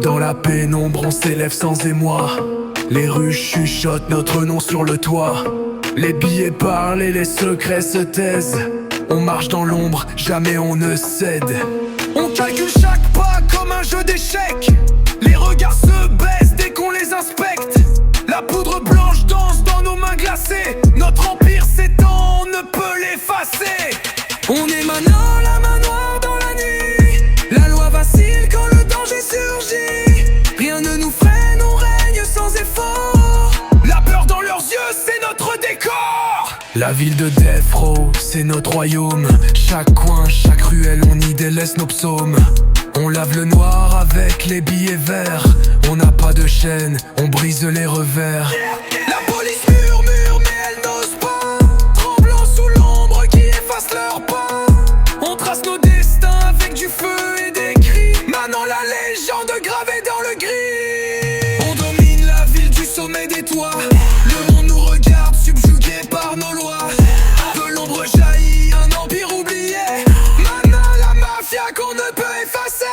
Dans la pénombre on s'élève sans émoi. Les rues chuchotent notre nom sur le toit. Les billets parlent et les secrets se taisent. On marche dans l'ombre, jamais on ne cède. On calcule chaque pas comme un jeu d'échecs. Les regards se baissent dès qu'on les inspecte. La poudre blanche danse dans nos mains glacées. Notre empire s'étend, on ne peut l'effacer. On est maintenant la main noire dans la nuit. La loi vacille quand le danger surgit. Rien ne nous freine, on règne sans effort. La peur dans leurs yeux, c'est notre décor. La ville de Death Row, c'est notre royaume. Chaque coin, chaque ruelle, on y délaisse nos psaumes. On lave le noir avec les billets verts. On n'a pas de chaîne, on brise les revers. La police murmure mais elle n'ose pas, tremblant sous l'ombre qui efface leurs pas. On trace nos destins avec du feu et des cris. Maintenant la légende gravée dans le gris. On domine la ville du sommet des toits. Le monde nous regarde subjugué par nos lois. De l'ombre jaillit un empire oublié. Maintenant la mafia qu'on ne peut effacer.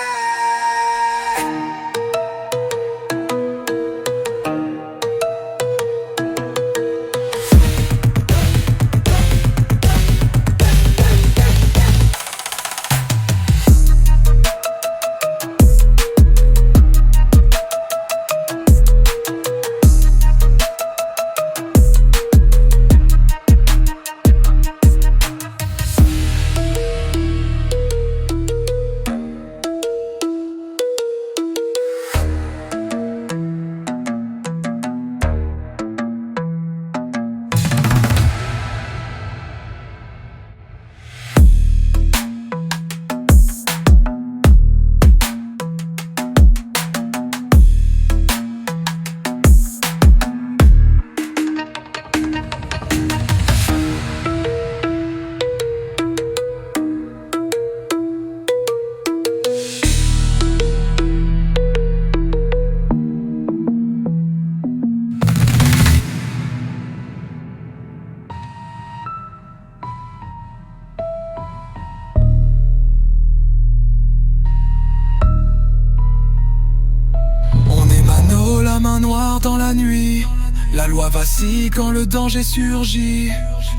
La main noire dans la nuit. La loi vacille quand le danger surgit.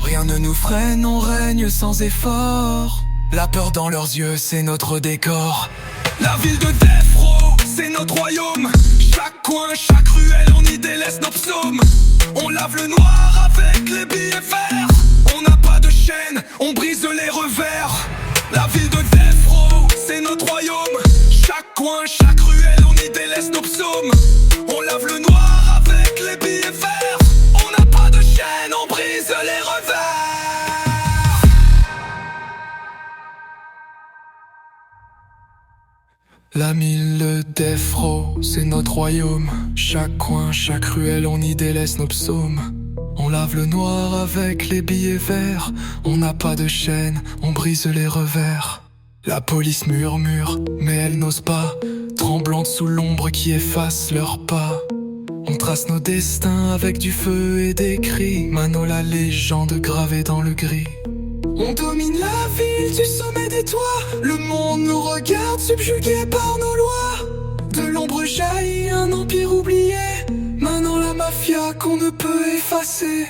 Rien ne nous freine, on règne sans effort. La peur dans leurs yeux, c'est notre décor. La ville de Death Row, c'est notre royaume. Chaque coin, chaque ruelle, on y délaisse nos psaumes. On lave le noir avec les billets verts. On n'a pas de chaîne, on brise les revers. La ville de Death Row, c'est notre royaume. Chaque coin, chaque ruelle, on y délaisse nos psaumes. On lave le noir avec les billets verts. On n'a pas de chaîne, on brise les revers. La mine de Death Row, c'est notre royaume. Chaque coin, chaque ruelle, on y délaisse nos psaumes. On lave le noir avec les billets verts. On n'a pas de chaîne, on brise les revers. La police murmure, mais elle n'ose pas, tremblante sous l'ombre qui efface leurs pas. On trace nos destins avec du feu et des cris. Mano la légende gravée dans le gris. On domine la ville du sommet des toits. Le monde nous regarde subjugué par nos lois. De l'ombre jaillit un empire oublié. Maintenant la mafia qu'on ne peut effacer.